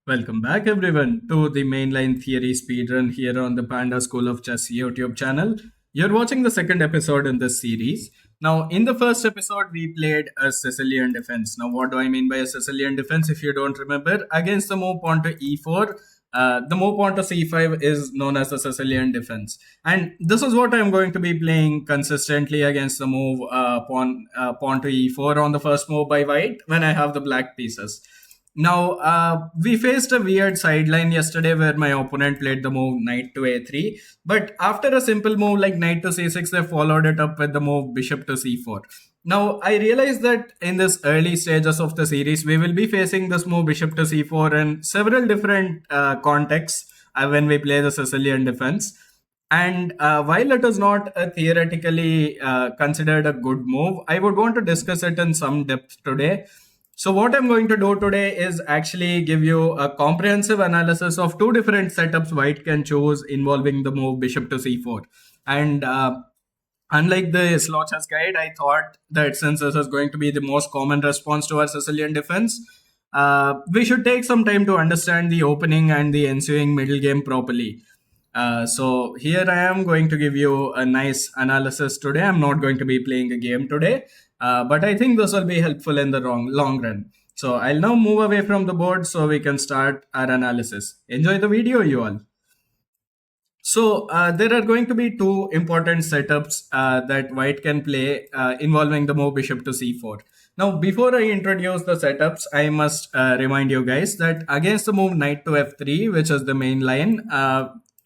Welcome back, everyone, to the Main Line Theory Speedrun here on the Panda School of Chess YouTube channel. You're watching the second episode in this series. Now, in the first episode, we played a Sicilian defense. Now, what do I mean by a Sicilian defense? If you don't remember, against the move pawn to e4, the move pawn to c5 is known as the Sicilian defense. And this is what I'm going to be playing consistently against the move pawn to e4 on the first move by white when I have the black pieces. Now, we faced a weird sideline yesterday where my opponent played the move knight to a3. But after a simple move like knight to c6, they followed it up with the move bishop to c4. Now, I realize that in this early stages of the series, we will be facing this move bishop to c4 in several different contexts when we play the Sicilian defense. And while it is not theoretically considered a good move, I would want to discuss it in some depth today. So what I'm going to do today is actually give you a comprehensive analysis of two different setups white can choose involving the move bishop to c4. And unlike the slow chess guide, I thought that since this is going to be the most common response to our Sicilian defense, we should take some time to understand the opening and the ensuing middle game properly. So here I am going to give you a nice analysis today. I'm not going to be playing a game today. But I think this will be helpful in the long run. So I'll now move away from the board so we can start our analysis. Enjoy the video, you all. So there are going to be two important setups that white can play involving the move bishop to c4. Now, before I introduce the setups, I must remind you guys that against the move knight to f3, which is the main line,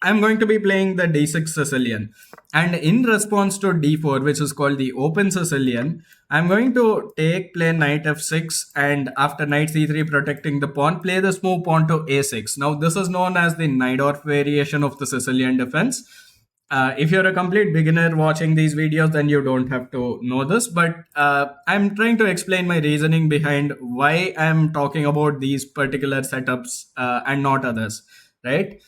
I'm going to be playing the d6 Sicilian. And in response to d4, which is called the open Sicilian, I'm going to play knight f6, and after knight c3 protecting the pawn, play this move pawn to a6. Now, this is known as the Najdorf variation of the Sicilian defense. If you're a complete beginner watching these videos, then you don't have to know this. But I'm trying to explain my reasoning behind why I'm talking about these particular setups and not others, right?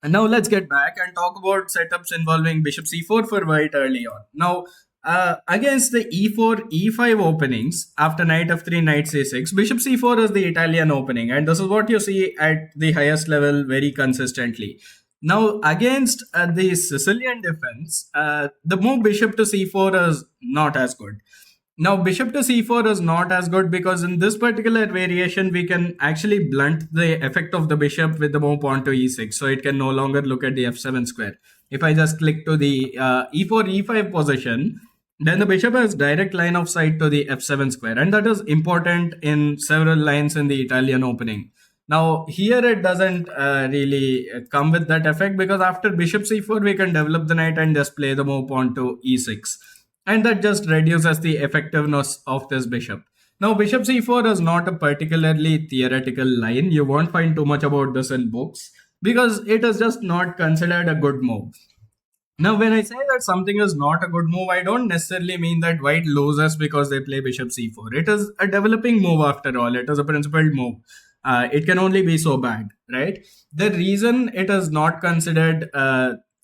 And now let's get back and talk about setups involving bishop c4 for white early on. Now, against the e4, e5 openings, after knight f3, knight c6, bishop c4 is the Italian opening. And this is what you see at the highest level very consistently. Now, against the Sicilian defense, the move bishop to c4 is not as good. Now, bishop to c4 is not as good because in this particular variation, we can actually blunt the effect of the bishop with the move pawn to e6. So it can no longer look at the f7 square. If I just click to the e4, e5 position, then the bishop has direct line of sight to the f7 square. And that is important in several lines in the Italian opening. Now, here it doesn't really come with that effect because after bishop c4, we can develop the knight and just play the move pawn to e6. And that just reduces the effectiveness of this bishop. Now, bishop c4 is not a particularly theoretical line. You won't find too much about this in books because it is just not considered a good move. Now, when I say that something is not a good move, I don't necessarily mean that white loses because they play bishop c4. It is a developing move after all. It is a principled move. It can only be so bad, right? The reason it is not considered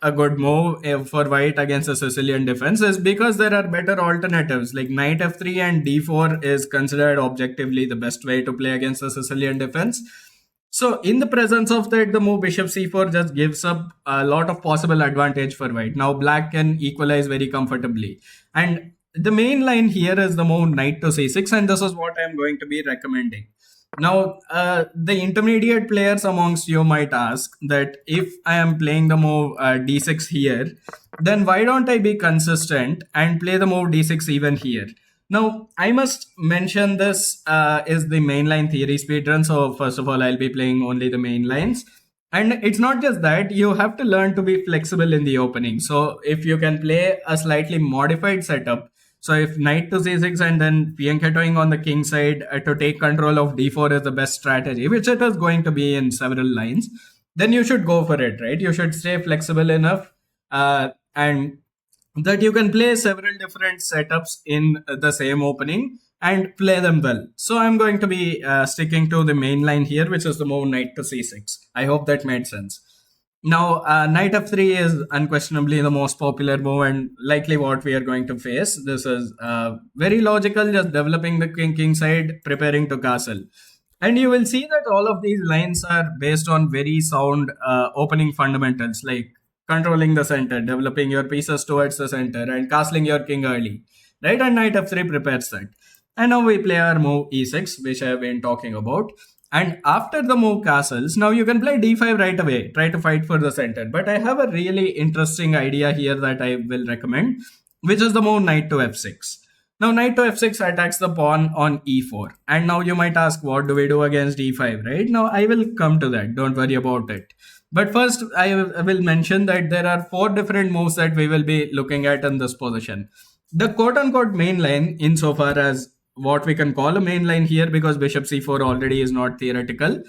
a good move for white against a Sicilian defense is because there are better alternatives like knight f3 and d4 is considered objectively the best way to play against a Sicilian defense. So in the presence of that, the move bishop c4 just gives up a lot of possible advantage for white. Now black can equalize very comfortably. And the main line here is the move knight to c6, and this is what I'm going to be recommending. Now, the intermediate players amongst you might ask that if I am playing the move d6 here, then why don't I be consistent and play the move d6 even here? Now, I must mention this is the main line theory speedrun. So first of all, I'll be playing only the main lines. And it's not just that, you have to learn to be flexible in the opening. So if you can play a slightly modified setup, so if knight to c6 and then fianchettoing on the king side to take control of d4 is the best strategy, which it is going to be in several lines, then you should go for it, right? You should stay flexible enough and that you can play several different setups in the same opening and play them well. So I'm going to be sticking to the main line here, which is the move knight to c6. I hope that made sense. Now, knight f3 is unquestionably the most popular move and likely what we are going to face. This is very logical, just developing the king side, preparing to castle. And you will see that all of these lines are based on very sound opening fundamentals like controlling the center, developing your pieces towards the center, and castling your king early. Right? And knight f3 prepares that. And now we play our move e6, which I have been talking about. And after the move castles, now you can play d5 right away, try to fight for the center. But I have a really interesting idea here that I will recommend, which is the move knight to f6. Now, knight to f6 attacks the pawn on e4. And now you might ask, what do we do against e5, right? Now, I will come to that. Don't worry about it. But first, I will mention that there are four different moves that we will be looking at in this position. The quote-unquote main line, insofar as what we can call a main line here, because bishop c4 already is not theoretical,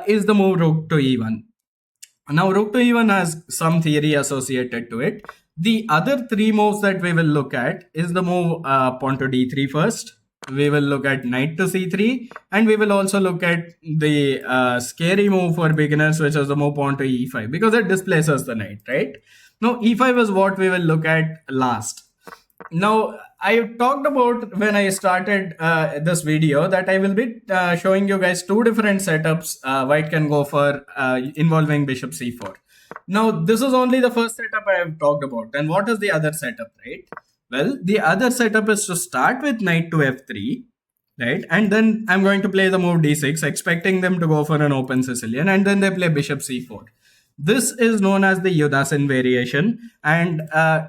is the move rook to e1. Now, rook to e1 has some theory associated to it. The other three moves that we will look at is the move pawn to d3 first. We will look at knight to c3, and we will also look at the scary move for beginners, which is the move pawn to e5, because it displaces the knight, right? Now, e5 is what we will look at last. Now, I talked about when I started this video that I will be showing you guys two different setups white can go for involving bishop c4. Now, this is only the first setup I have talked about. And what is the other setup, right? Well, the other setup is to start with knight to f3, right? And then I'm going to play the move d6, expecting them to go for an open Sicilian, and then they play bishop c4. This is known as the Yudasin variation, and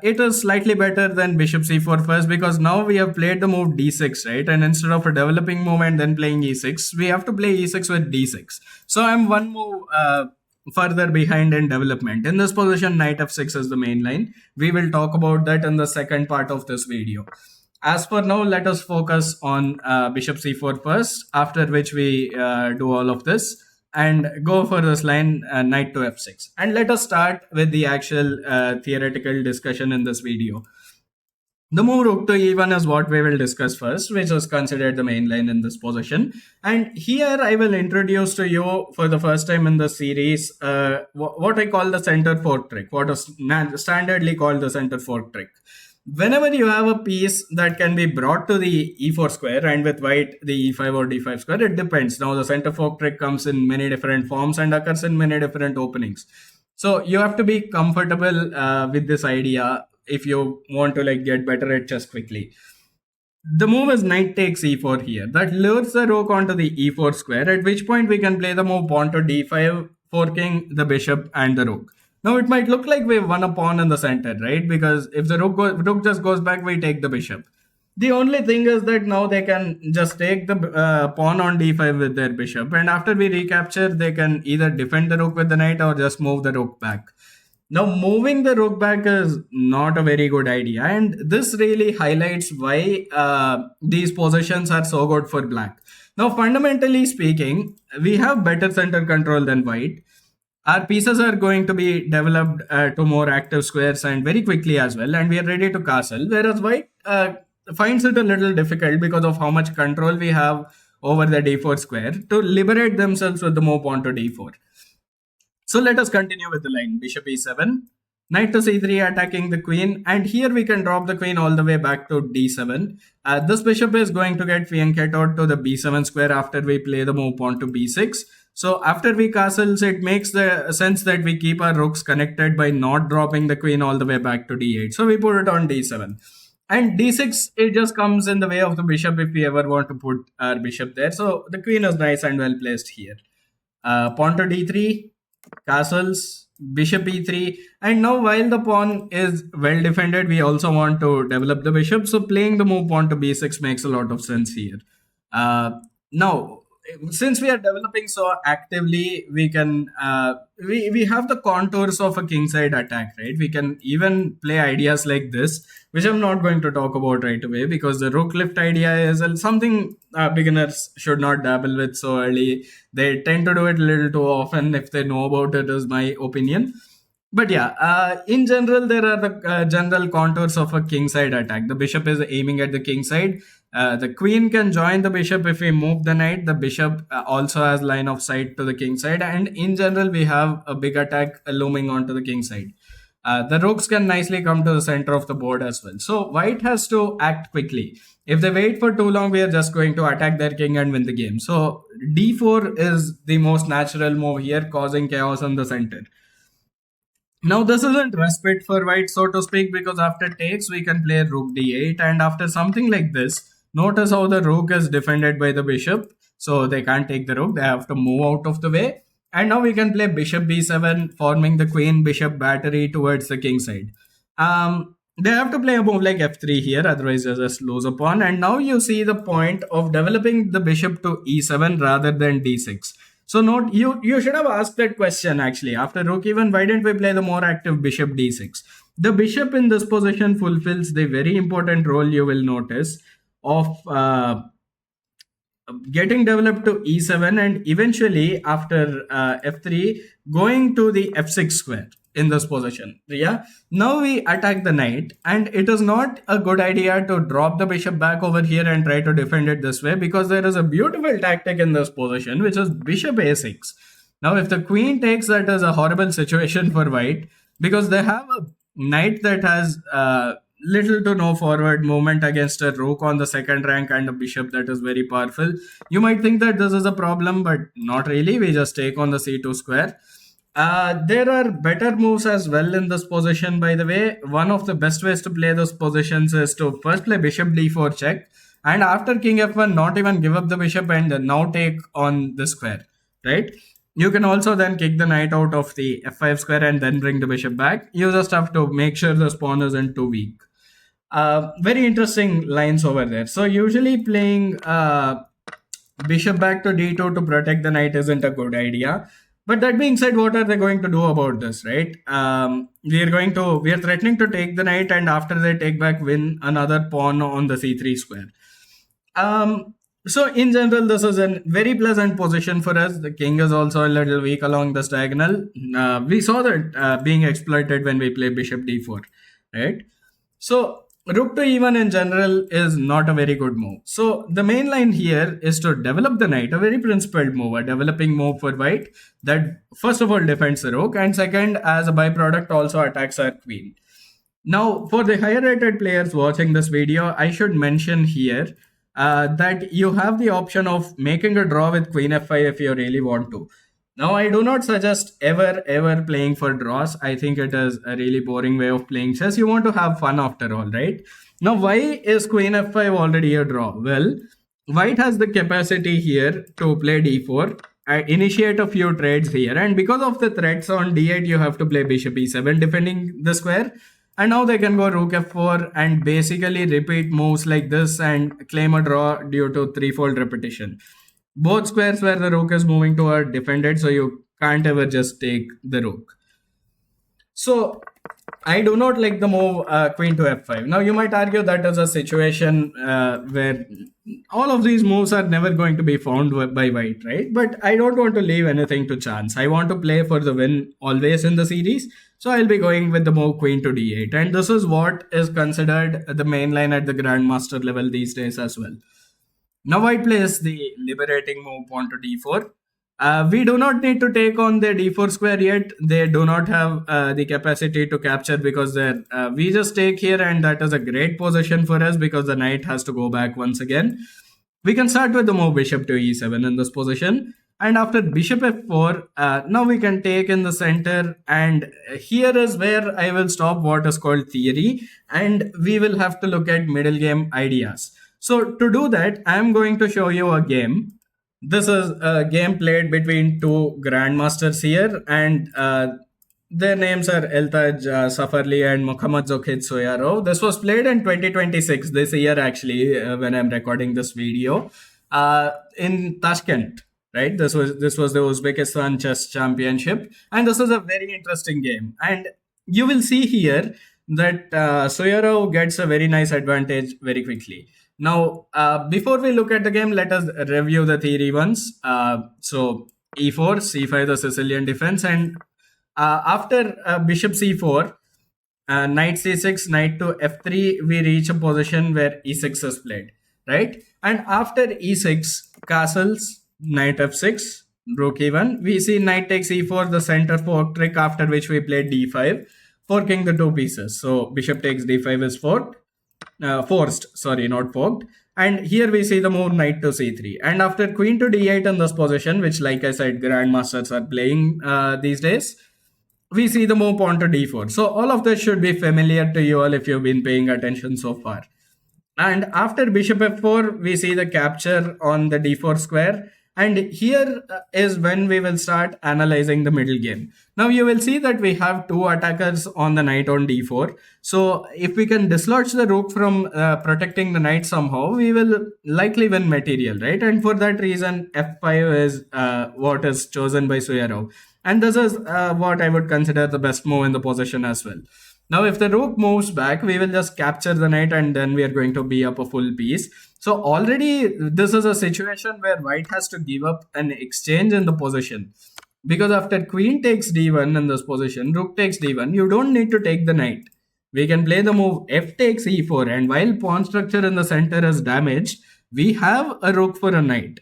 it is slightly better than bishop c4 first, because now we have played the move d6, right? And instead of a developing move and then playing e6, we have to play e6 with d6. So I'm one move further behind in development. In this position, knight f6 is the main line. We will talk about that in the second part of this video. As for now, let us focus on bishop c4 first, after which we do all of this and go for this line knight to f6. And let us start with the actual theoretical discussion in this video. The move rook to e1 is what we will discuss first, which is considered the main line in this position. And here I will introduce to you for the first time in the series what I call the center fork trick, what is standardly called the center fork trick. Whenever you have a piece that can be brought to the e4 square, and with white the e5 or d5 square, it depends. Now the center fork trick comes in many different forms and occurs in many different openings. So you have to be comfortable with this idea if you want to get better at chess quickly. The move is knight takes e4 here. That lures the rook onto the e4 square, at which point we can play the move pawn to d5, forking the bishop and the rook. Now it might look like we've won a pawn in the center, right? Because if the rook just goes back, we take the bishop. The only thing is that now they can just take the pawn on d5 with their bishop, and after we recapture, they can either defend the rook with the knight or just move the rook back. Now, moving the rook back is not a very good idea, and this really highlights why these positions are so good for black. Now, fundamentally speaking, we have better center control than white. Our pieces are going to be developed to more active squares and very quickly as well, and we are ready to castle, whereas white finds it a little difficult because of how much control we have over the d4 square to liberate themselves with the move pawn to d4. So let us continue with the line. Bishop e7, knight to c3 attacking the queen, and here we can drop the queen all the way back to d7. This bishop is going to get fianchetted out to the b7 square after we play the move pawn to b6. So after we castles, it makes the sense that we keep our rooks connected by not dropping the queen all the way back to d8. So we put it on d7. And d6, it just comes in the way of the bishop if we ever want to put our bishop there. So the queen is nice and well placed here. Pawn to d3, castles, bishop e3, and now while the pawn is well defended, we also want to develop the bishop. So playing the move pawn to b6 makes a lot of sense here. Now, since we are developing so actively, we can we have the contours of a kingside attack, right? We can even play ideas like this, which I'm not going to talk about right away, because the rook lift idea is something beginners should not dabble with so early. They tend to do it a little too often if they know about it, is my opinion. But yeah, in general, there are the general contours of a kingside attack. The bishop is aiming at the king side. The queen can join the bishop if we move the knight. The bishop also has line of sight to the king side. And in general, we have a big attack looming onto the king side. The rooks can nicely come to the center of the board as well. So white has to act quickly. If they wait for too long, we are just going to attack their king and win the game. So d4 is the most natural move here, causing chaos in the center. Now this isn't respite for white, so to speak, because after takes we can play rook d8, and after something like this, notice how the rook is defended by the bishop, so they can't take the rook, they have to move out of the way. And now we can play bishop b7, forming the queen bishop battery towards the king side. They have to play a move like f3 here, otherwise they just lose a pawn. And now you see the point of developing the bishop to e7 rather than d6. So note, you should have asked that question actually. After rook e1, why didn't we play the more active bishop d6? The bishop in this position fulfills the very important role, you will notice, of getting developed to e7 and eventually after f3 going to the f6 square in this position. Yeah, now we attack the knight, and it is not a good idea to drop the bishop back over here and try to defend it this way, because there is a beautiful tactic in this position, which is bishop a6. Now if the queen takes, that is a horrible situation for white, because they have a knight that has little to no forward movement against a rook on the second rank and a bishop that is very powerful. You might think that this is a problem, but not really. We just take on the c2 square. There are better moves as well in this position, by the way. One of the best ways to play those positions is to first play bishop d4 check, and after king f1 not even give up the bishop and now take on the square, right? You can also then kick the knight out of the f5 square and then bring the bishop back. You just have to make sure the pawn isn't too weak. Very interesting lines over there. So usually playing bishop back to d2 to protect the knight isn't a good idea. But that being said, what are they going to do about this, right? We are threatening to take the knight, and after they take back, win another pawn on the c3 square. So in general, this is a very pleasant position for us. The king is also a little weak along this diagonal. We saw that being exploited when we play bishop d4, right? So rook to e1 in general is not a very good move. So the main line here is to develop the knight, a very principled move, a developing move for white that first of all defends the rook, and second, as a byproduct, also attacks our queen. Now, for the higher rated players watching this video, I should mention here that you have the option of making a draw with queen f5 if you really want to. Now, I do not suggest ever playing for draws. I think it is a really boring way of playing chess. You want to have fun after all, right? Now, why is queen f5 already a draw? Well, white has the capacity here to play d4, initiate a few trades here. And because of the threats on d8, you have to play bishop e7, defending the square. And now they can go rook f4 and basically repeat moves like this and claim a draw due to threefold repetition. Both squares where the rook is moving to are defended, so you can't ever just take the rook. So I do not like the move queen to f5. Now you might argue that is a situation where all of these moves are never going to be found by white, right? But I don't want to leave anything to chance. I want to play for the win always in the series. So I'll be going with the move queen to d8. And this is what is considered the main line at the grandmaster level these days as well. Now white plays the liberating move pawn to d4. We do not need to take on the d4 square yet. They do not have the capacity to capture because we just take here, and that is a great position for us because the knight has to go back once again. We can start with the move bishop to e7 in this position. And after bishop f4, now we can take in the center, and here is where I will stop what is called theory, and we will have to look at middle game ideas. So to do that, I am going to show you a game. This is a game played between two grandmasters here, and their names are Eltaj Safarli and Muhammad Zokhid Soyarov. This was played in 2026, this year actually, when I'm recording this video, in Tashkent. Right, this was the Uzbekistan Chess Championship, and this is a very interesting game. And you will see here that Soyarov gets a very nice advantage very quickly. Now, before we look at the game, let us review the theory once. So e4, c5, the Sicilian defense, and after bishop c4, knight c6, knight to f3, we reach a position where e6 is played, right? And after e6, castles, knight f6, rook e1, we see knight takes e4, the center fork trick, after which we played d5. forking the two pieces. So bishop takes d5 is forced, sorry, not forked. And here we see the move knight to c3. And after queen to d8 in this position, which, like I said, grandmasters are playing these days, we see the move pawn to d4. So all of this should be familiar to you all if you've been paying attention so far. And after bishop f4, we see the capture on the d4 square. And here is when we will start analyzing the middle game. Now you will see that we have two attackers on the knight on d4. So if we can dislodge the rook from protecting the knight somehow, we will likely win material, right? And for that reason, f5 is what is chosen by Suyarov. And this is what I would consider the best move in the position as well. Now, if the rook moves back, we will just capture the knight and then we are going to be up a full piece. So already this is a situation where white has to give up an exchange in the position. Because after queen takes d1 in this position, rook takes d1, you don't need to take the knight. We can play the move f takes e4, and while pawn structure in the center is damaged, we have a rook for a knight.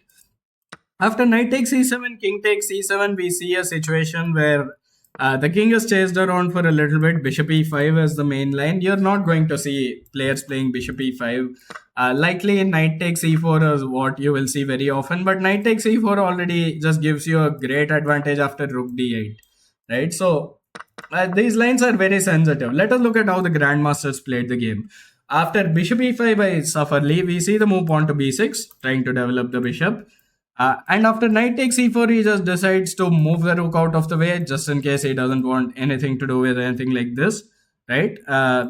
After knight takes e7, king takes e7, we see a situation where the king is chased around for a little bit. Bishop e5 is the main line. You're not going to see players playing bishop e5. Likely knight takes e4 is what you will see very often. But knight takes e4 already just gives you a great advantage after rook d8. Right? So these lines are very sensitive. Let us look at how the grandmasters played the game. After bishop e5 by Safarli, we see the move pawn to b6, trying to develop the bishop. And after knight takes e4, he just decides to move the rook out of the way, just in case he doesn't want anything to do with anything like this, right?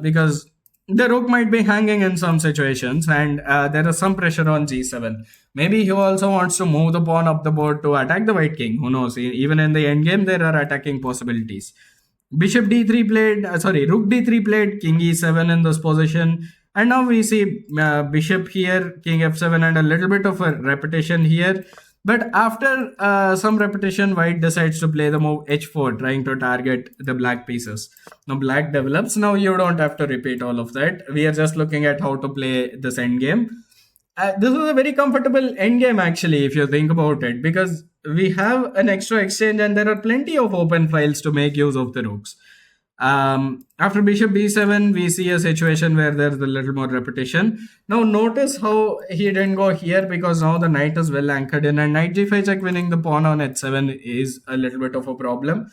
Because the rook might be hanging in some situations, and there is some pressure on g7. Maybe he also wants to move the pawn up the board to attack the white king. Who knows? Even in the endgame, there are attacking possibilities. Bishop d3 played, rook d3 played, king e7 in this position. And now we see bishop here, king f7, and a little bit of a repetition here. But after some repetition, white decides to play the move h4, trying to target the black pieces. Now black develops. Now you don't have to repeat all of that. We are just looking at how to play this endgame. This is a very comfortable endgame actually, if you think about it, because we have an extra exchange and there are plenty of open files to make use of the rooks. After bishop b7, we see a situation where there's a little more repetition. Now notice how he didn't go here, because now the knight is well anchored in, and knight g5 check winning the pawn on h7 is a little bit of a problem.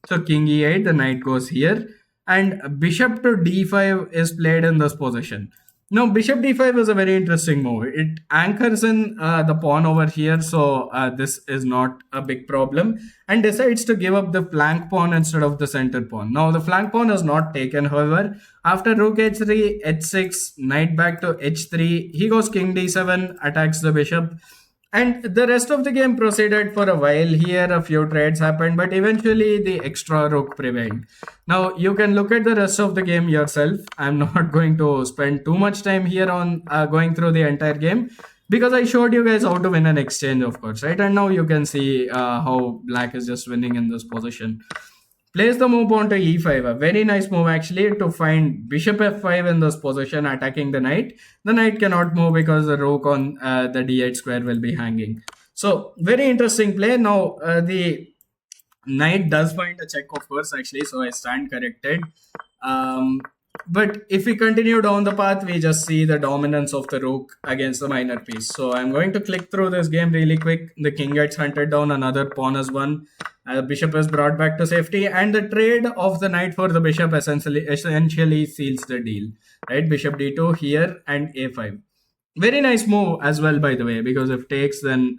So king e8, the knight goes here, and bishop to d5 is played in this position. Now bishop d5 is a very interesting move. It anchors in the pawn over here, so this is not a big problem, and decides to give up the flank pawn instead of the center pawn. Now the flank pawn is not taken, however. After rook h3, h6, knight back to h3, he goes king d7, attacks the bishop. And the rest of the game proceeded for a while. Here a few trades happened, but eventually the extra rook prevailed. Now you can look at the rest of the game yourself. I'm not going to spend too much time here on going through the entire game, because I showed you guys how to win an exchange, of course, right? And now you can see how black is just winning in this position. Plays the move pawn to e5, a very nice move actually, to find bishop f5 in this position, attacking the knight. The knight cannot move because the rook on the d8 square will be hanging. So very interesting play. Now the knight does find a check, of course, actually, so I stand corrected. But if we continue down the path, we just see the dominance of the rook against the minor piece. So I'm going to click through this game really quick. The king gets hunted down, another pawn is won. Bishop is brought back to safety, and the trade of the knight for the bishop essentially seals the deal, right? Bishop d2 here and a5. Very nice move as well, by the way, because if takes, then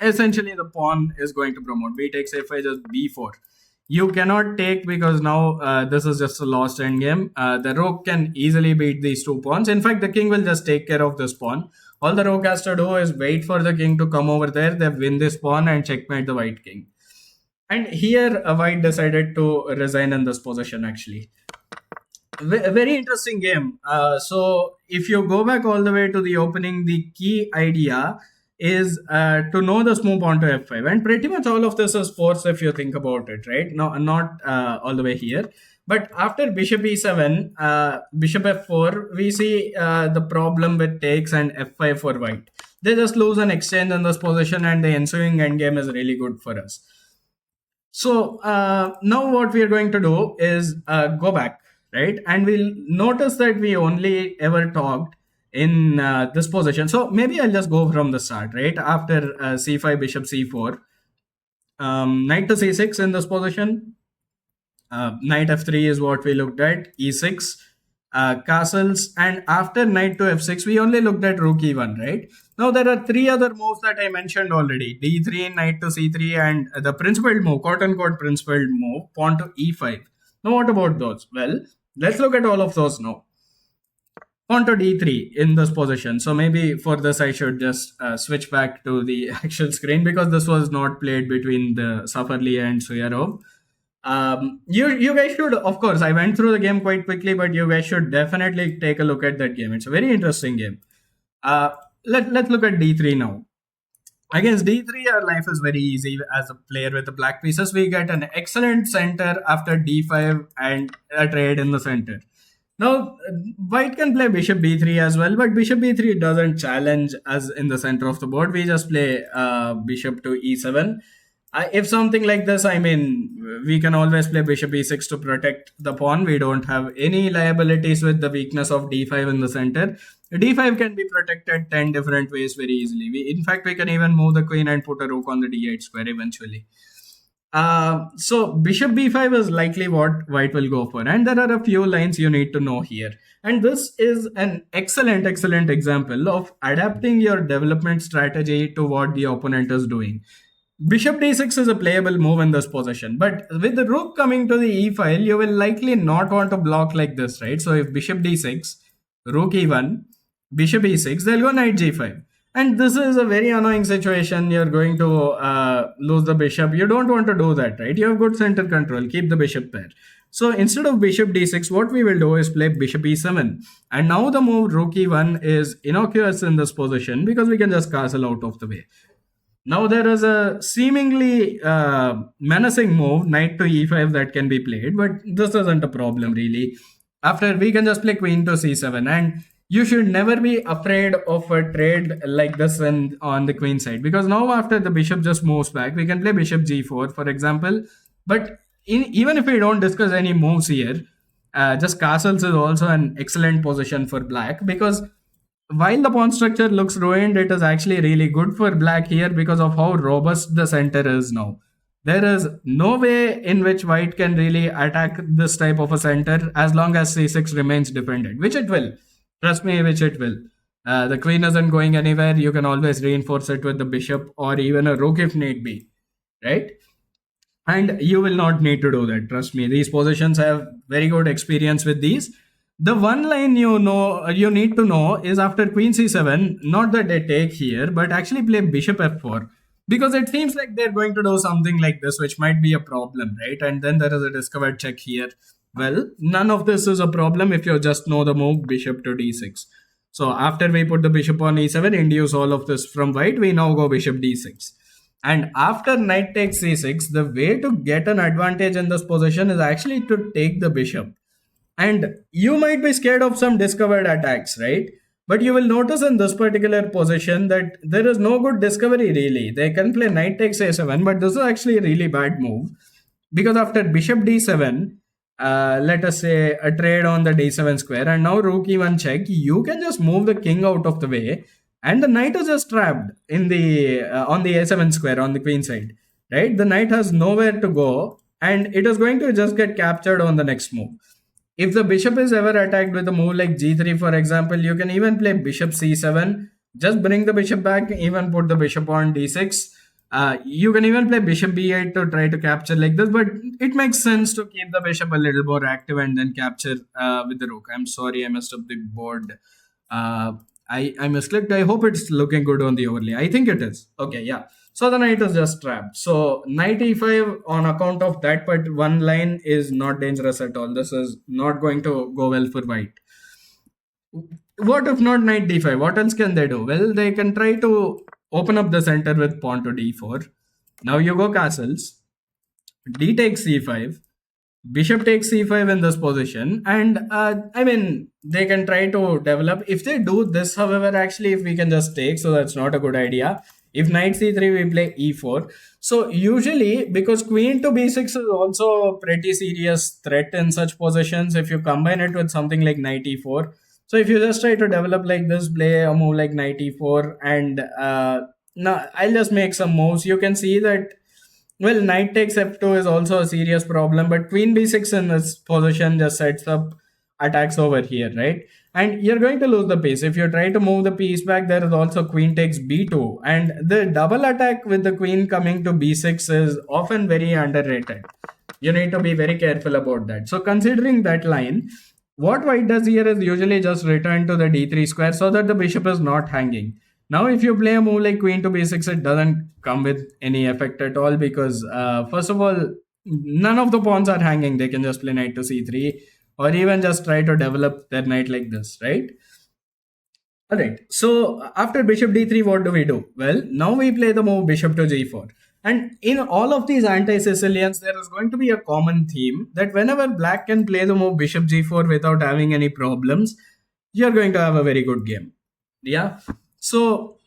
essentially the pawn is going to promote. B takes a5, just b4. You cannot take, because now this is just a lost endgame. The rook can easily beat these two pawns. In fact, the king will just take care of this pawn. All the rook has to do is wait for the king to come over there. They win this pawn and checkmate the white king. And here white decided to resign in this position actually. Very interesting game. So if you go back all the way to the opening, the key idea is to know the move pawn to f5, and pretty much all of this is forced if you think about it, right? No, not all the way here, but after bishop e7, bishop f4, we see the problem with takes and f5 for white. They just lose an exchange in this position, and the ensuing endgame is really good for us. So now what we are going to do is go back, right? And we'll notice that we only ever talked in this position. So maybe I'll just go from the start, right? After c5, bishop c4, knight to c6 in this position. Knight f3 is what we looked at, e6, castles, and after knight to f6, we only looked at rook e1, right? Now there are three other moves that I mentioned already: d3, knight to c3, and the principled move, quote unquote principled move, pawn to e5. Now what about those? Well, let's look at all of those now. Pawn to d3 in this position. So maybe for this I should just switch back to the actual screen because this was not played between the Safarli and Suyarov. You guys should, of course, I went through the game quite quickly, but you guys should definitely take a look at that game. It's a very interesting game. Uh, let's look at d3 now. Against d3, our life is very easy as a player with the black pieces. We get an excellent center after d5 and a trade in the center. Now, white can play bishop b3 as well, but bishop b3 doesn't challenge us in the center of the board. We just play bishop to e7. If something like this, I mean, we can always play bishop e6 to protect the pawn. We don't have any liabilities with the weakness of d5 in the center. d5 can be protected 10 different ways very easily. In fact, we can even move the queen and put a rook on the d8 square eventually. So bishop b5 is likely what white will go for, and there are a few lines you need to know here. And this is an excellent example of adapting your development strategy to what the opponent is doing. Bishop d6 is a playable move in this position, but with the rook coming to the e file, you will likely not want to block like this, right? So if bishop d6, rook e1, bishop e6, they'll go knight g5. And this is a very annoying situation. You're going to lose the bishop. You don't want to do that, right? You have good center control. Keep the bishop there. So instead of bishop d6, what we will do is play bishop e7. And now the move rook e1 is innocuous in this position because we can just castle out of the way. Now there is a seemingly menacing move, knight to e5, that can be played, but this isn't a problem really. After, we can just play queen to c7, and you should never be afraid of a trade like this on the queen side, because now after the bishop just moves back, we can play bishop g4, for example. But even if we don't discuss any moves here, just castles is also an excellent position for black, because while the pawn structure looks ruined, it is actually really good for black here because of how robust the center is now. There is no way in which white can really attack this type of a center as long as c6 remains defended, which it will. Trust me, which it will. The queen isn't going anywhere. You can always reinforce it with the bishop or even a rook if need be, right? And you will not need to do that. Trust me, these positions have very good experience with these. The one line you need to know is after queen c7, not that they take here, but actually play bishop f4, because it seems like they're going to do something like this, which might be a problem, right? And then there is a discovered check here. Well, none of this is a problem if you just know the move bishop to d6. So after we put the bishop on e7, induce all of this from white, we now go bishop d6. And after knight takes c6, the way to get an advantage in this position is actually to take the bishop. And you might be scared of some discovered attacks, right? But you will notice in this particular position that there is no good discovery really. They can play knight takes a7, but this is actually a really bad move. Because after bishop d7, let us say a trade on the d7 square, and now rook e1 check, you can just move the king out of the way, and the knight is just trapped in the on the a7 square on the queen side, right? The knight has nowhere to go, and it is going to just get captured on the next move. If the bishop is ever attacked with a move like g3, for example, you can even play bishop c7, just bring the bishop back, even put the bishop on d6. You can even play bishop b8 to try to capture like this, but it makes sense to keep the bishop a little more active and then capture with the rook. I'm sorry, I messed up the board. I misclicked. I hope it's looking good on the overlay. I think it is. Okay, yeah. So the knight is just trapped. So knight e5 on account of that, but one line is not dangerous at all. This is not going to go well for white. What if not knight d5? What else can they do? Well, they can try to open up the center with pawn to d4. Now you go castles. D takes c5. Bishop takes c5 in this position, and I mean, they can try to develop. If they do this, however, actually, if we can just take, so that's not a good idea. If knight c3, we play e4. So usually, because queen to b6 is also a pretty serious threat in such positions, if you combine it with something like knight e4. So if you just try to develop like this, play a move like knight e4, and now I'll just make some moves. You can see that, well, knight takes f2 is also a serious problem, but queen b6 in this position just sets up attacks over here, right? And you're going to lose the piece. If you try to move the piece back, there is also queen takes b2. And the double attack with the queen coming to b6 is often very underrated. You need to be very careful about that. So considering that line, what white does here is usually just return to the d3 square so that the bishop is not hanging. Now, if you play a move like queen to b6, it doesn't come with any effect at all because, first of all, none of the pawns are hanging. They can just play knight to c3 or even just try to develop their knight like this, right? All right. So after bishop d3, what do we do? Well, now we play the move bishop to g4. And in all of these anti-Sicilians, there is going to be a common theme that whenever black can play the move bishop g4 without having any problems, you're going to have a very good game. Yeah. So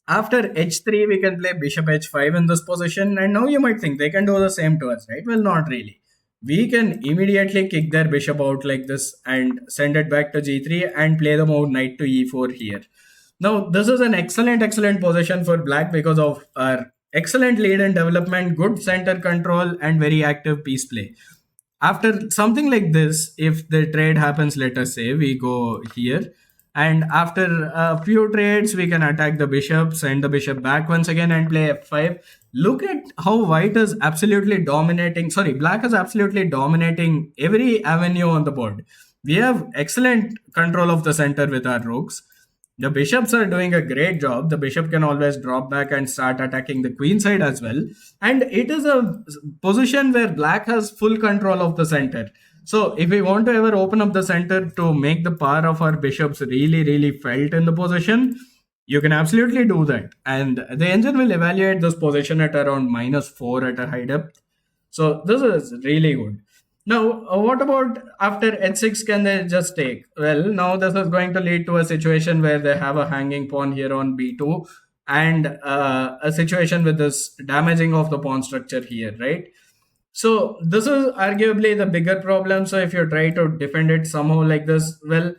after h3, we can play bishop h5 in this position. And now you might think they can do the same to us, right? Well, not really. We can immediately kick their bishop out like this and send it back to g3 and play the move knight to e4 here. Now, this is an excellent position for black because of our excellent lead in development, good center control, and very active piece play. After something like this, if the trade happens, let us say we go here, and after a few trades, we can attack the bishop, send the bishop back once again, and play f5. Look at how white is absolutely dominating. Sorry, black is absolutely dominating every avenue on the board. We have excellent control of the center with our rooks. The bishops are doing a great job. The bishop can always drop back and start attacking the queen side as well. And it is a position where black has full control of the center. So if we want to ever open up the center to make the power of our bishops really felt in the position, you can absolutely do that. And the engine will evaluate this position at around -4 at a high depth. So this is really good. Now, what about after h6? Can they just take? Well, now this is going to lead to a situation where they have a hanging pawn here on b2 and a situation with this damaging of the pawn structure here, right? So this is arguably the bigger problem. So if you try to defend it somehow like this, well,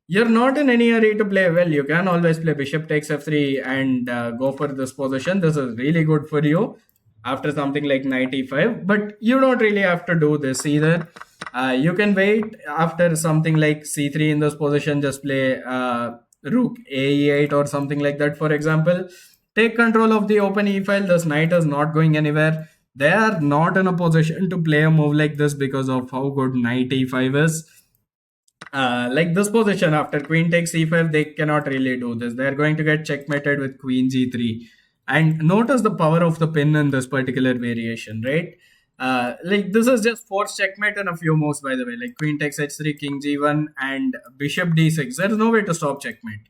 you're not in any hurry to play well. You can always play bishop takes f3 and go for this position. This is really good for you after something like knight e5, but you don't really have to do this either. You can wait after something like c3 in this position, just play rook a8 or something like that, for example. Take control of the open e file. This knight is not going anywhere. They are not in a position to play a move like this because of how good knight e5 is. Like this position after queen takes e5, they cannot really do this. They're going to get checkmated with queen g3. And notice the power of the pin in this particular variation, right? Like this is just forced checkmate in a few moves, by the way, like queen takes h3, king g1, and bishop d6. There is no way to stop checkmate.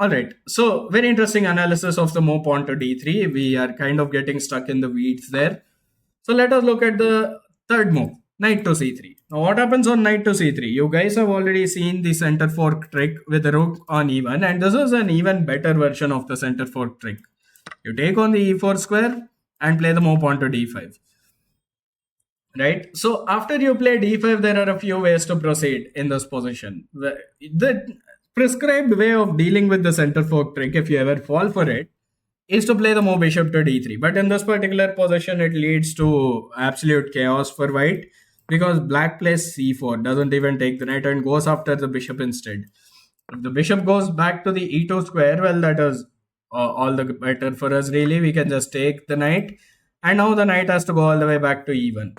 All right, so very interesting analysis of the move pawn to d3. We are kind of getting stuck in the weeds there. So let us look at the third move, knight to c3. Now what happens on knight to c3? You guys have already seen the center fork trick with the rook on e1, and this is an even better version of the center fork trick. You take on the e4 square and play the move pawn to d5. Right? So after you play d5, there are a few ways to proceed in this position. The prescribed way of dealing with the center fork trick, if you ever fall for it, is to play the move bishop to d3. But in this particular position, it leads to absolute chaos for white because black plays c4, doesn't even take the knight and goes after the bishop instead. If the bishop goes back to the e2 square, well, that is all the better for us really. We can just take the knight, and now the knight has to go all the way back to e1.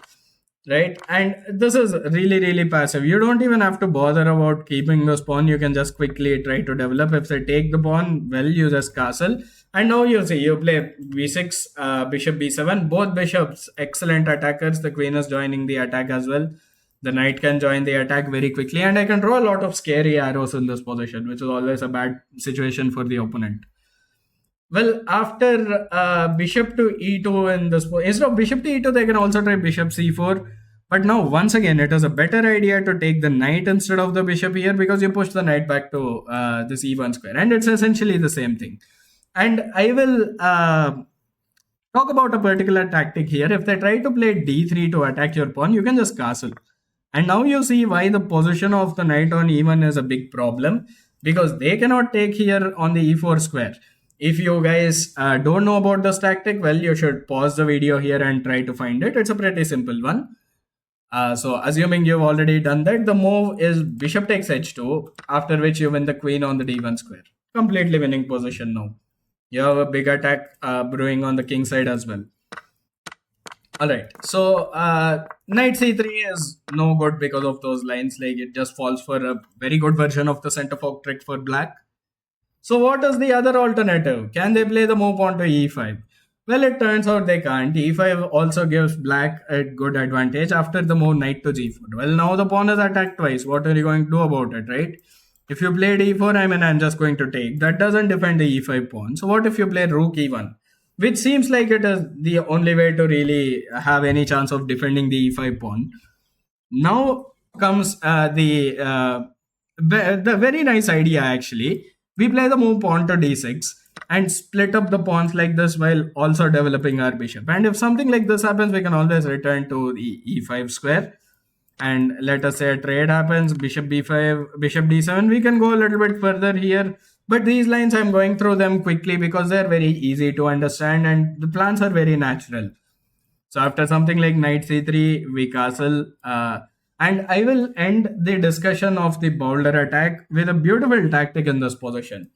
Right? And this is really passive. You don't even have to bother about keeping this pawn. You can just quickly try to develop. If they take the pawn, well, you just castle. And now you see, you play b6, bishop b7. Both bishops, excellent attackers. The queen is joining the attack as well. The knight can join the attack very quickly. And I can draw a lot of scary arrows in this position, which is always a bad situation for the opponent. Well, after bishop to e2 in this, instead of bishop to e2, they can also try bishop c4. But now, once again, it is a better idea to take the knight instead of the bishop here because you push the knight back to this e1 square. And it's essentially the same thing. And I will talk about a particular tactic here. If they try to play d3 to attack your pawn, you can just castle. And now you see why the position of the knight on e1 is a big problem, because they cannot take here on the e4 square. If you guys don't know about this tactic, well, you should pause the video here and try to find it. It's a pretty simple one. So assuming you've already done that, the move is bishop takes h2, after which you win the queen on the d1 square. Completely winning position now. You have a big attack brewing on the king side as well. Alright, so knight c3 is no good because of those lines. Like, it just falls for a very good version of the center fork trick for black. So what is the other alternative? Can they play the move pawn to e5? Well, it turns out they can't. e5 also gives black a good advantage after the move knight to g4. Well, now the pawn is attacked twice. What are you going to do about it, right? If you play d4, I mean, I'm just going to take. That doesn't defend the e5 pawn. So what if you play rook e1? Which seems like it is the only way to really have any chance of defending the e5 pawn. Now comes the very nice idea, actually. We play the move pawn to d6 and split up the pawns like this while also developing our bishop. And if something like this happens, we can always return to the e5 square. And let us say a trade happens, bishop b5, bishop d7. We can go a little bit further here. But these lines, I'm going through them quickly because they're very easy to understand and the plans are very natural. So after something like knight c3, we castle. And I will end the discussion of the Bowlder attack with a beautiful tactic in this position.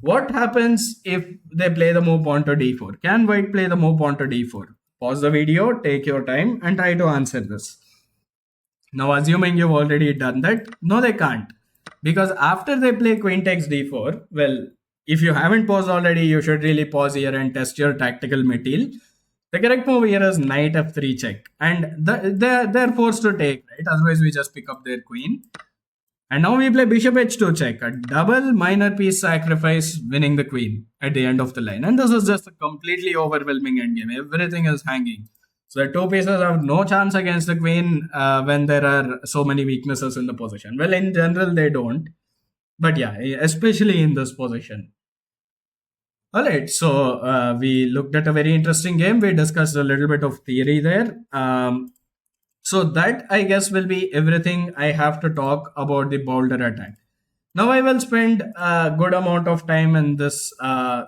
What happens if they play the move pawn to d4? Can white play the move pawn to d4? Pause the video, take your time, and try to answer this. Now, assuming you've already done that, no, they can't. Because after they play queen takes d4, well, if you haven't paused already, you should really pause here and test your tactical material. The correct move here is knight f3 check. And they're forced to take, right? Otherwise, we just pick up their queen. And now we play bishop h2 check. A double minor piece sacrifice, winning the queen at the end of the line. And this is just a completely overwhelming endgame. Everything is hanging. So the two pieces have no chance against the queen when there are so many weaknesses in the position. Well, in general, they don't. But yeah, especially in this position. Alright, so we looked at a very interesting game. We discussed a little bit of theory there. So that, I guess, will be everything I have to talk about the Bowlder attack. Now I will spend a good amount of time in this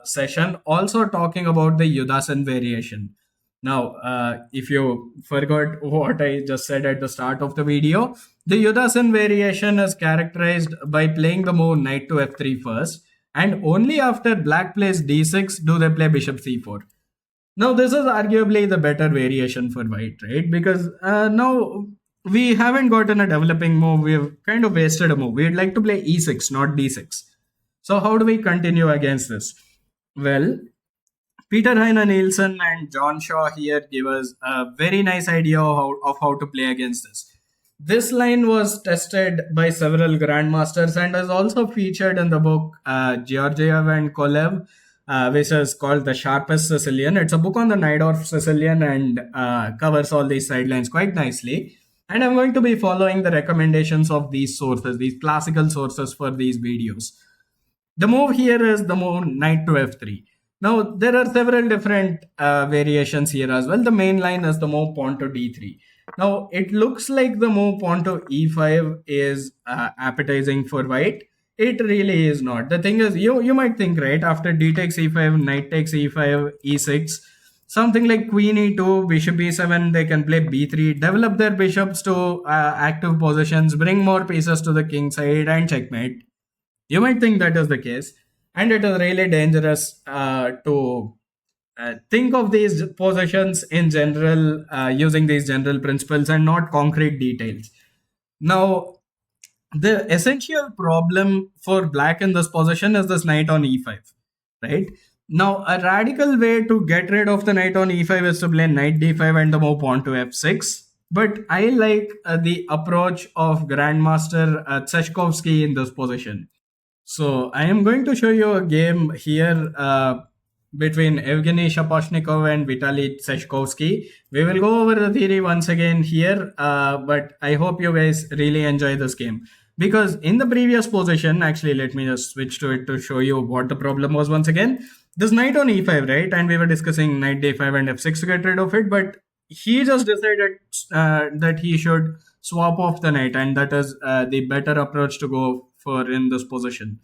session also talking about the Yudasin variation. Now, if you forgot what I just said at the start of the video, the Yudasin variation is characterized by playing the move knight to f3 first, and only after black plays d6 do they play bishop c4. Now, this is arguably the better variation for white, right? Because now we haven't gotten a developing move. We've kind of wasted a move. We'd like to play e6, not d6. So how do we continue against this? Well, Peter Heine Nielsen and John Shaw here give us a very nice idea of how to play against this. This line was tested by several grandmasters and is also featured in the book Georgiev and Kolev, which is called The Sharpest Sicilian. It's a book on the Najdorf Sicilian and covers all these sidelines quite nicely. And I'm going to be following the recommendations of these sources, these classical sources for these videos. The move here is the move knight to f3. Now, there are several different variations here as well. The main line is the move pawn to d3. Now, it looks like the move pawn to e5 is appetizing for white. It really is not. The thing is, you might think, right, after d takes e5, knight takes e5, e6, something like queen e2, bishop e7, they can play b3, develop their bishops to active positions, bring more pieces to the king side, and checkmate. You might think that is the case. And it is really dangerous to think of these positions in general, using these general principles and not concrete details. Now, the essential problem for black in this position is this knight on e5, right? Now, a radical way to get rid of the knight on e5 is to play knight d5 and the move pawn to f6. But I like the approach of Grandmaster Tseshkovsky in this position. So I am going to show you a game here between Evgeny Shaposhnikov and Vitaly Tseshkovsky. We will go over the theory once again here, but I hope you guys really enjoy this game. Because in the previous position, actually, let me just switch to it to show you what the problem was once again. this knight on e5, right? And we were discussing knight d5 and f6 to get rid of it, but he just decided that he should swap off the knight, and that is the better approach to go for in this position.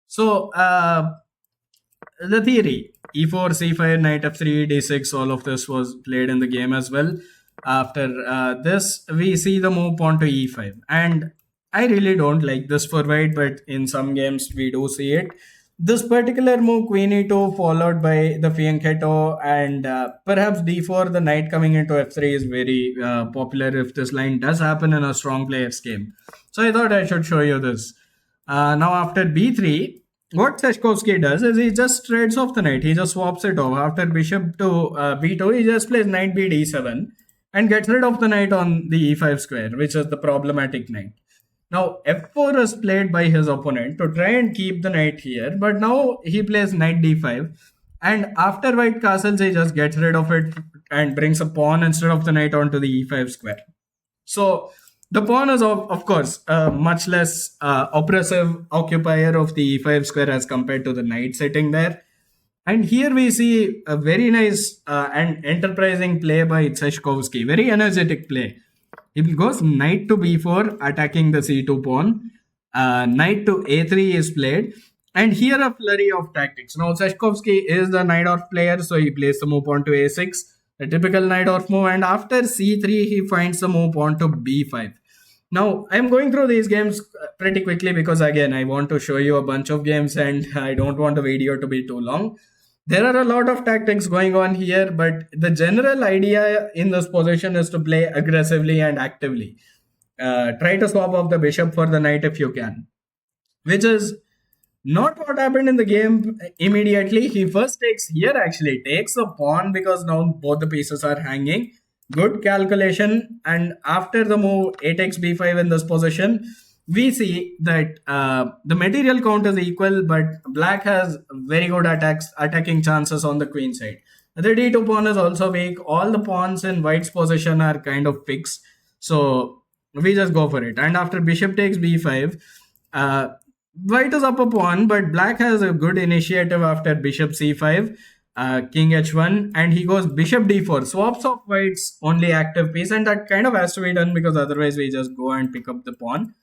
So the theory e4, c5, knight f3, d6, all of this was played in the game as well. After this, we see the move pawn to e5, and I really don't like this for white, but in some games we do see it. This particular move, queen e2, followed by the fianchetto, and perhaps d4, the knight coming into f3 is very popular if this line does happen in a strong player's game. So I thought I should show you this. Now after b3, what Seshkovsky does is he just trades off the knight. He just swaps it off. After bishop to b2, he just plays knight b d7 and gets rid of the knight on the e5 square, which is the problematic knight. Now f4 is played by his opponent to try and keep the knight here, but now he plays knight d5, and after white castles, he just gets rid of it and brings a pawn instead of the knight onto the e5 square. So the pawn is, of course, a much less oppressive occupier of the e5 square as compared to the knight sitting there. And here we see a very nice and enterprising play by Tseshkovsky. Very energetic play. He goes knight to b4, attacking the c2 pawn. Knight to a3 is played. And here a flurry of tactics. Now Tseshkovsky is the knight off player, so he plays the move pawn to a6, a typical knight off move. And after c3, he finds the move pawn to b5. Now, I'm going through these games pretty quickly because, again, I want to show you a bunch of games and I don't want the video to be too long. There are a lot of tactics going on here, but the general idea in this position is to play aggressively and actively. Try to swap off the bishop for the knight if you can, which is not what happened in the game immediately. He first takes here, actually, takes a pawn because now both the pieces are hanging. Good calculation, and after the move a takes b5 in this position, we see that the material count is equal, but black has very good attacking chances on the queen side. The d2 pawn is also weak. All the pawns in white's position are kind of fixed, so we just go for it. And after bishop takes b5, white is up a pawn, but black has a good initiative after bishop c5. King h1, and he goes bishop d4, swaps off white's only active piece, and that kind of has to be done because otherwise we just go and pick up the pawn.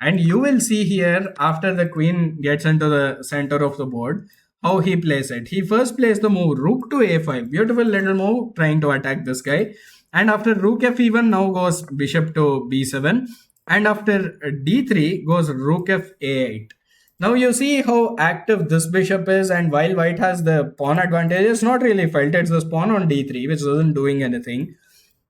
And you will see here, after the queen gets into the center of the board, how he plays it. He first plays the move rook to a5, beautiful little move trying to attack this guy. And after rook f1, now goes bishop to b7, and after d3 goes rook f a8. Now you see how active this bishop is, and while white has the pawn advantage, it's not really felt. It's this pawn on d3 which isn't doing anything.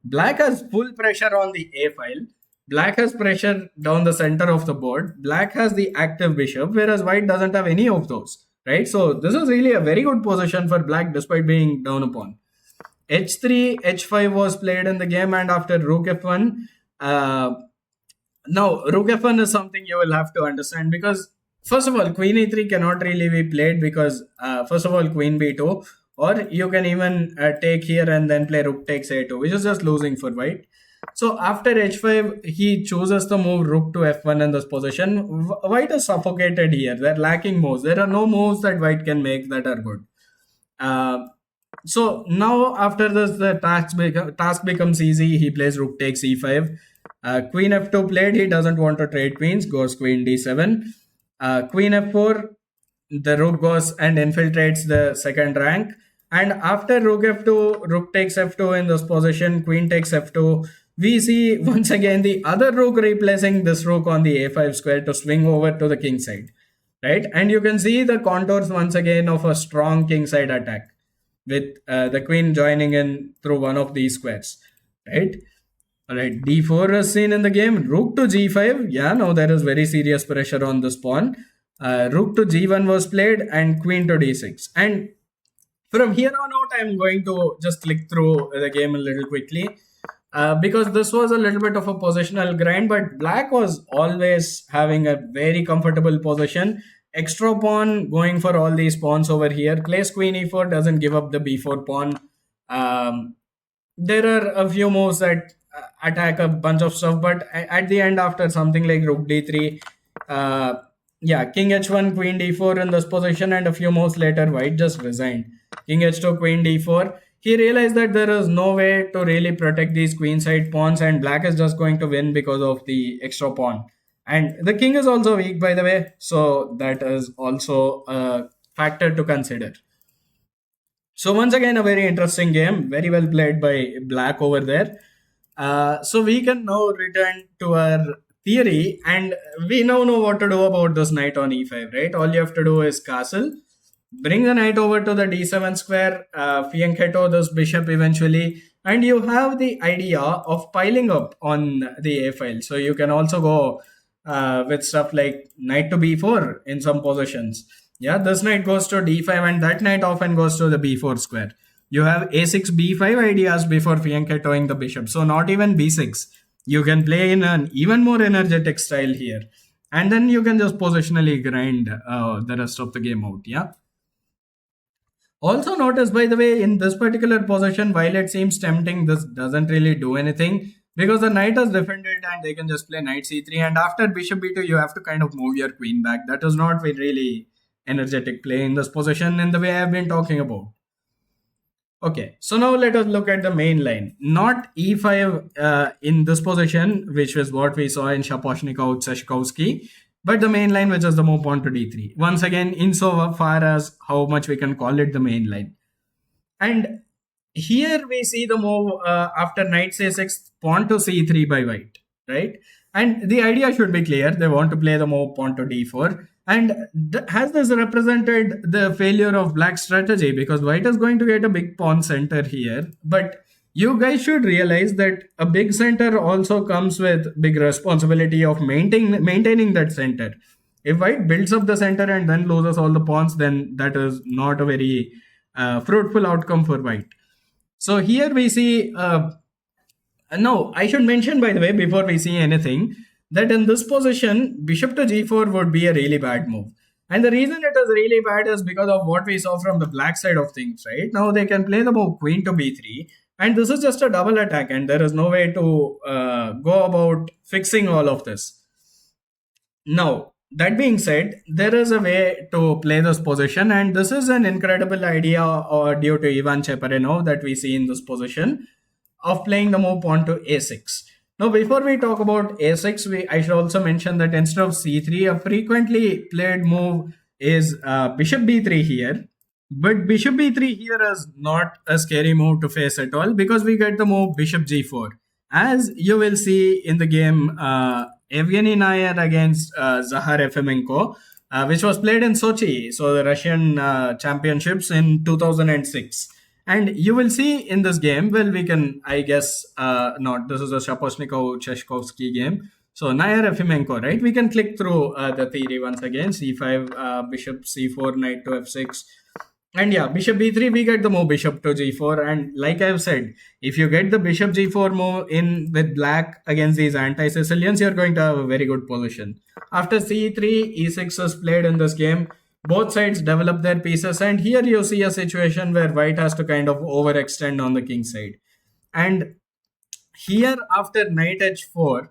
Black has full pressure on the a file. Black has pressure down the center of the board. Black has the active bishop, whereas white doesn't have any of those. Right? So this is really a very good position for black despite being down a pawn. h3, h5 was played in the game, and after rook f1, now rook f1 is something you will have to understand because first of all, queen e3 cannot really be played because, first of all, queen b2, or you can even take here and then play rook takes a2, which is just losing for white. So after h5, he chooses the move rook to f1 in this position. White is suffocated here. They're lacking moves. There are no moves that white can make that are good. So now after this, the task becomes easy. He plays rook takes e5. Queen f2 played. He doesn't want to trade queens. Goes queen d7. Queen f4, the rook goes and infiltrates the second rank. And after rook f2, rook takes f2 in this position, queen takes f2. We see once again the other rook replacing this rook on the a5 square to swing over to the king side. Right? And you can see the contours once again of a strong king side attack with the queen joining in through one of these squares. Right? Alright, d4 is seen in the game. Rook to g5. Yeah, now there is very serious pressure on this pawn. Rook to g1 was played and queen to d6. And from here on out, I'm going to just click through the game a little quickly because this was a little bit of a positional grind, but black was always having a very comfortable position. Extra pawn going for all these pawns over here. Plays queen e4, doesn't give up the b4 pawn. There are a few moves that attack a bunch of stuff, but at the end, after something like rook d3, Yeah, king h1, queen d4 in this position, and a few moves later, white just resigned. King h2, queen d4. He realized that there is no way to really protect these queenside pawns, and black is just going to win because of the extra pawn. And the king is also weak, by the way, so that is also a factor to consider. So once again, a very interesting game, very well played by Black over there. So we can now return to our theory, and we now know what to do about this knight on e5, right? All you have to do is castle, bring the knight over to the d7 square, fianchetto this bishop eventually, and you have the idea of piling up on the a file. So you can also go with stuff like knight to b4 in some positions. Yeah, this knight goes to d5, and that knight often goes to the b4 square. You have a6, b5 ideas before fianchettoing the bishop. So not even b6. You can play in an even more energetic style here. And then you can just positionally grind the rest of the game out. Yeah. Also notice, by the way, in this particular position, while it seems tempting, this doesn't really do anything because the knight is defended and they can just play knight c3. And after bishop b2, you have to kind of move your queen back. That is not a really energetic play in this position in the way I've been talking about. Okay, so now let us look at the main line. Not e5 in this position, which was what we saw in Shaposhnikov, Tseshkovsky, but the main line, which is the move pawn to d3. Once again, in so far as how much we can call it the main line. And here we see the move after knight c6, pawn to c3 by white, right? And the idea should be clear. They want to play the move pawn to d4. And has this represented the failure of black strategy? Because white is going to get a big pawn center here. But you guys should realize that a big center also comes with big responsibility of maintaining that center. If white builds up the center and then loses all the pawns, then that is not a very fruitful outcome for white. So here we see, no, I should mention, by the way, before we see anything, that in this position, bishop to g4 would be a really bad move. And the reason it is really bad is because of what we saw from the black side of things, right? Now they can play the move queen to b3, and this is just a double attack, and there is no way to go about fixing all of this. Now, that being said, there is a way to play this position, and this is an incredible idea due to Ivan Cheparinov that we see in this position of playing the move pawn to a6. Now, before we talk about a6, I should also mention that instead of c3, a frequently played move is bishop b3 here. But bishop b3 here is not a scary move to face at all because we get the move bishop g4. As you will see in the game Evgeny Nair against Zahar Efemenko, which was played in Sochi, so the Russian championships in 2006. And you will see in this game, well, we can, I guess, not, this is a Shaposhnikov Cheshkovsky game. So Nair Efemenko, right? We can click through the theory once again. c5, bishop c4, knight to f6. And yeah, bishop b3, we get the move bishop to g4. And like I've said, if you get the bishop g4 move in with black against these anti-Sicilians, you're going to have a very good position. After c3, e6 is played in this game. Both sides develop their pieces. And here you see a situation where white has to kind of overextend on the king side. And here after knight h4,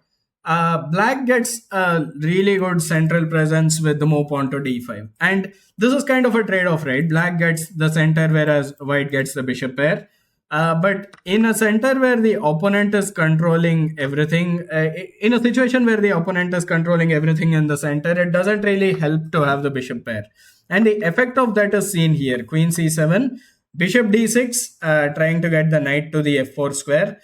black gets a really good central presence with the move pawn to d5. And this is kind of a trade-off, right? Black gets the center, whereas white gets the bishop pair. But in a center where the opponent is controlling everything, in a situation where the opponent is controlling everything in the center, it doesn't really help to have the bishop pair. And the effect of that is seen here. Queen c7, bishop d6, trying to get the knight to the f4 square.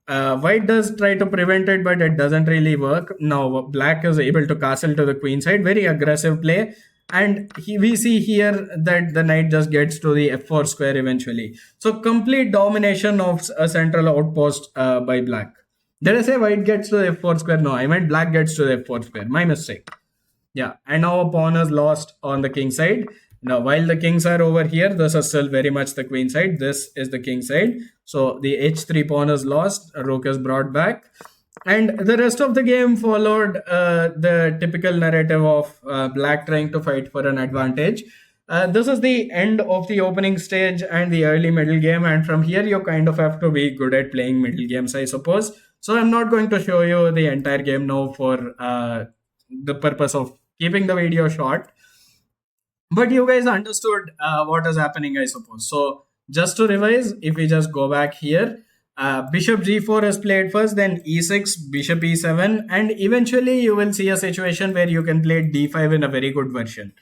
White does try to prevent it, but it doesn't really work. Now, black is able to castle to the queen side. Very aggressive play. And we see here that the knight just gets to the f4 square eventually. So, complete domination of a central outpost by black. Did I say white gets to the f4 square? No, I meant black gets to the f4 square. My mistake. Yeah, and now a pawn is lost on the king side. Now, while the kings are over here, this is still very much the queen side. This is the king side. So the h3 pawn is lost, rook is brought back. And the rest of the game followed the typical narrative of black trying to fight for an advantage. This is the end of the opening stage and the early middle game. And from here, you kind of have to be good at playing middle games, I suppose. So I'm not going to show you the entire game now for the purpose of keeping the video short. But you guys understood what is happening, I suppose. So just to revise, if we just go back here, bishop g4 is played first, then e6, bishop e7, and eventually you will see a situation where you can play d5 in a very good version.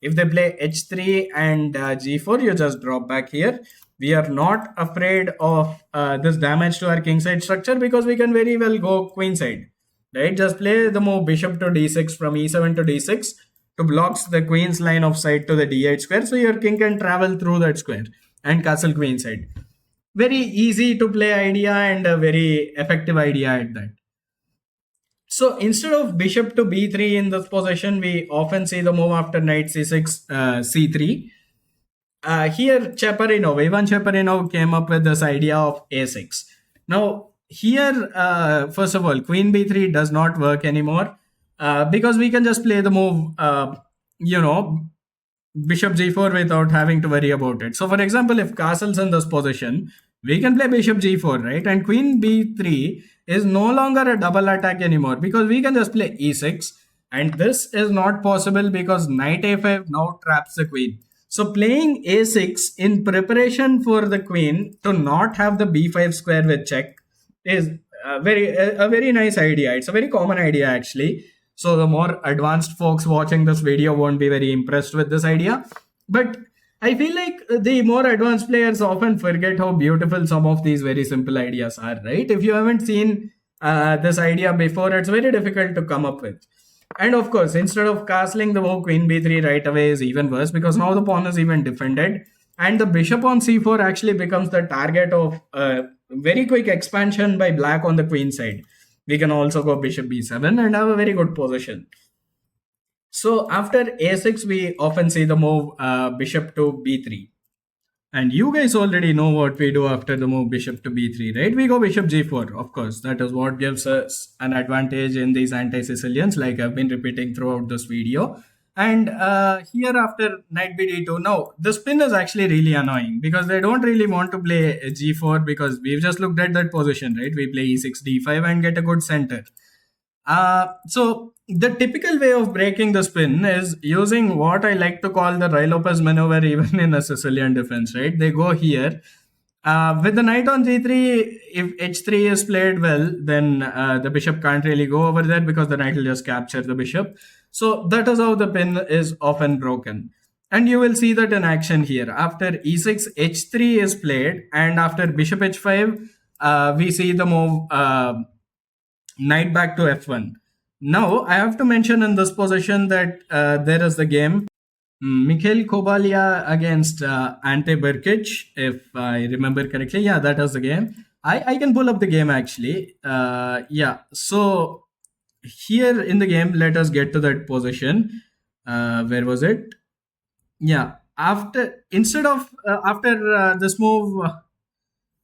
If they play h3 and g4, you just drop back here. We are not afraid of this damage to our kingside structure because we can very well go queenside, right? Just play the move bishop to d6 from e7 to d6 to blocks the queen's line of sight to the d8 square, so your king can travel through that square and castle queenside. Very easy to play idea and a very effective idea at that. So instead of bishop to b3 in this position, we often see the move after knight c6, c3. Here Ivan Cheparinov came up with this idea of a6. Now here, first of all, queen b3 does not work anymore because we can just play the move, bishop g4 without having to worry about it. So for example, if castle's in this position, we can play bishop g4, right? And queen b3 is no longer a double attack anymore because we can just play e6. And this is not possible because knight a5 now traps the queen. So playing a6 in preparation for the queen to not have the b5 square with check is a very nice idea. It's a very common idea actually. So the more advanced folks watching this video won't be very impressed with this idea. But I feel like the more advanced players often forget how beautiful some of these very simple ideas are, right? If you haven't seen this idea before, it's very difficult to come up with. And of course, instead of castling the move queen b3 right away is even worse because now the pawn is even defended. And the bishop on c4 actually becomes the target of a very quick expansion by black on the queen side. We can also go bishop b7 and have a very good position. So after a6, we often see the move bishop to b3. And you guys already know what we do after the move bishop to b3, right? We go bishop g4, of course. That is what gives us an advantage in these anti-Sicilians, like I've been repeating throughout this video. And here after knight bd2, now the spin is actually really annoying because they don't really want to play g4 because we've just looked at that position, right? We play e6, d5 and get a good center. So the typical way of breaking the spin is using what I like to call the Ruy Lopez maneuver even in a Sicilian defense, right? They go here. With the knight on g3, if h3 is played well, then the bishop can't really go over there because the knight will just capture the bishop. So that is how the pin is often broken. And you will see that in action here. After e6, h3 is played, and after bishop h5, we see the move knight back to f1. Now, I have to mention in this position that there is the game Mikhail Kobalia against Ante Berkic, if I remember correctly. Yeah, that is the game. I can pull up the game actually. Yeah, so here in the game, let us get to that position. Where was it? Yeah, after this move,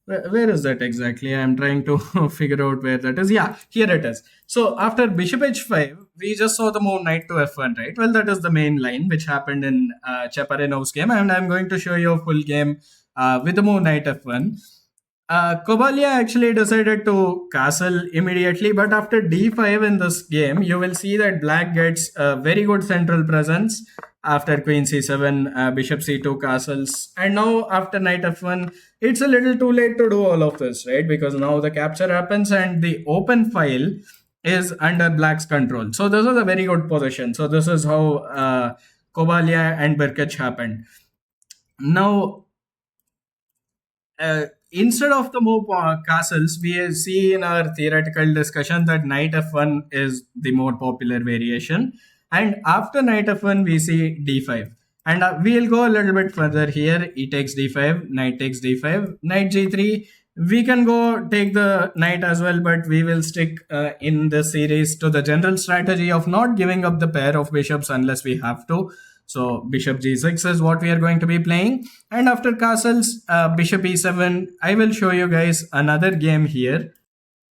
where is that exactly? I'm trying to figure out where that is. Yeah, here it is. So after bishop h5, we just saw the move knight to f1, right? Well, that is the main line which happened in Cheparinov's game, and I'm going to show you a full game with the move knight f1. Kobalia actually decided to castle immediately, but after d5 in this game, you will see that black gets a very good central presence after queen c7, bishop c2 castles, and now after knight f1, it's a little too late to do all of this, right? Because now the capture happens and the open file is under black's control. So this is a very good position. So this is how Kobalia and Berkic happened. Now, instead of the move castles, we see in our theoretical discussion that knight f1 is the more popular variation. And after knight f1, we see d5. And we'll go a little bit further here. E takes d5, knight takes d5, knight g3. We can go take the knight as well, but we will stick in this series to the general strategy of not giving up the pair of bishops unless we have to. So bishop g6 is what we are going to be playing. And after castles, bishop e7, I will show you guys another game here,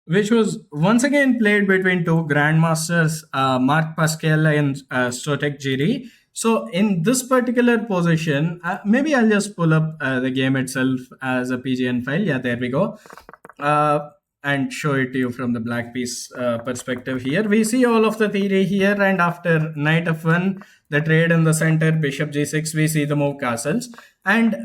which was once again played between two grandmasters, Marc Pascal and Stotek Giri. So in this particular position, maybe I'll just pull up the game itself as a PGN file. Yeah, there we go. and show it to you from the black piece perspective here. We see all of the theory here, and after knight f1, the trade in the center, bishop g6, we see the move castles. And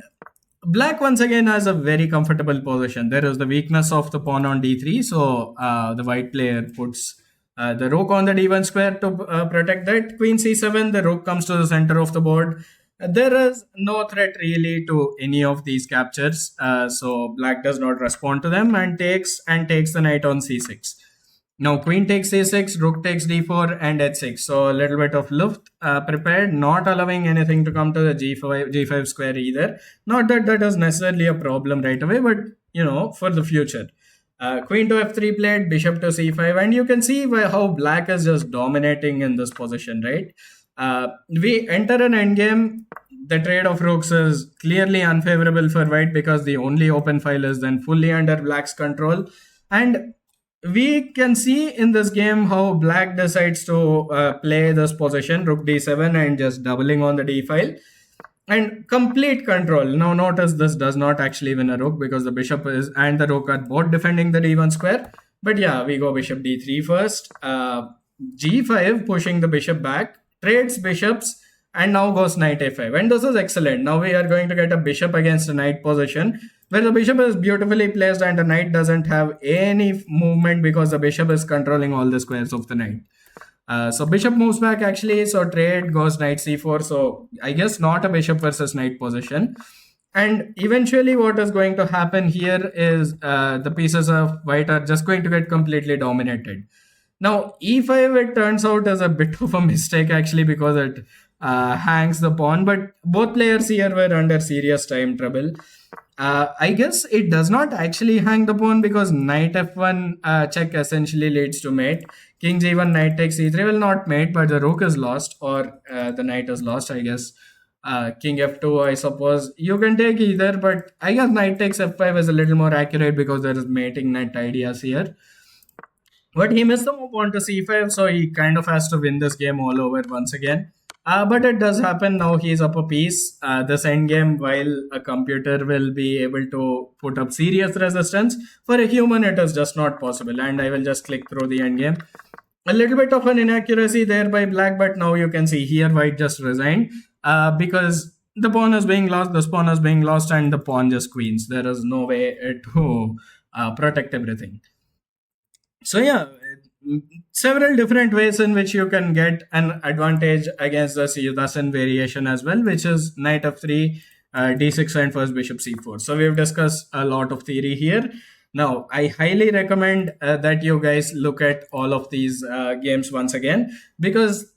black once again has a very comfortable position. There is the weakness of the pawn on d3, so the white player puts the rook on the d1 square to protect that. Queen c7, the rook comes to the center of the board. There is no threat really to any of these captures, so black does not respond to them and takes the knight on c6. Now queen takes a6, rook takes d4 and h6. So a little bit of luft prepared, not allowing anything to come to the g5 square either. Not that that is necessarily a problem right away, but for the future. Queen to f3 played, bishop to c5, and you can see how black is just dominating in this position, right? We enter an endgame. The trade of rooks is clearly unfavorable for white because the only open file is then fully under black's control. And we can see in this game how black decides to play this position, rook d7, and just doubling on the d file. And complete control. Now notice this does not actually win a rook because the bishop is and the rook are both defending the d1 square. But yeah, we go bishop d3 first. G5 pushing the bishop back, trades bishops, and now goes knight a5. And this is excellent. Now we are going to get a bishop against a knight position where the bishop is beautifully placed and the knight doesn't have any movement because the bishop is controlling all the squares of the knight. So bishop moves back actually, so trade goes knight c4. So I guess not a bishop versus knight position. And eventually what is going to happen here is the pieces of white are just going to get completely dominated. Now e5, it turns out, is a bit of a mistake actually because it hangs the pawn, but both players here were under serious time trouble. I guess it does not actually hang the pawn because knight f1 check essentially leads to mate. King g1, knight takes e3 will not mate, but the rook is lost or the knight is lost, I guess. King f2, I suppose. You can take either, but I guess knight takes f5 is a little more accurate because there is mating knight ideas here. But he missed the move on to c5, so he kind of has to win this game all over once again. But it does happen. Now he's up a piece. This endgame, while a computer will be able to put up serious resistance, for a human it is just not possible. And I will just click through the endgame. A little bit of an inaccuracy there by black, but now you can see here white just resigned because the pawn is being lost, this pawn is being lost, and the pawn just queens. There is no way to protect everything. So yeah, several different ways in which you can get an advantage against this Yudasin variation as well, which is knight f3, d6, and first bishop c4. So we've discussed a lot of theory here. Now, I highly recommend that you guys look at all of these games once again because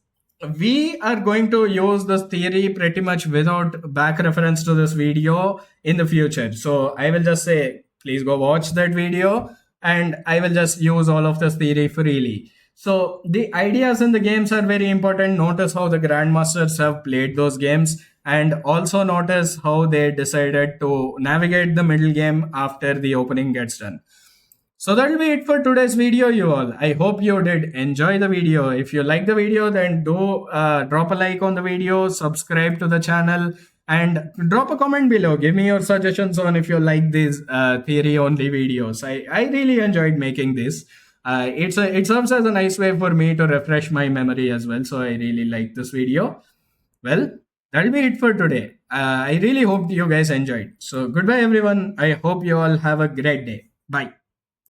we are going to use this theory pretty much without back reference to this video in the future. So I will just say, please go watch that video and I will just use all of this theory freely. So the ideas in the games are very important. Notice how the grandmasters have played those games and also notice how they decided to navigate the middle game after the opening gets done. So that'll be it for today's video, you all. I hope you did enjoy the video. If you like the video, then do drop a like on the video, subscribe to the channel, and drop a comment below. Give me your suggestions on if you like these theory only videos. I really enjoyed making this. It serves as a nice way for me to refresh my memory as well. So I really like this video. Well, that'll be it for today. I really hope you guys enjoyed. So goodbye everyone. I hope you all have a great day. Bye.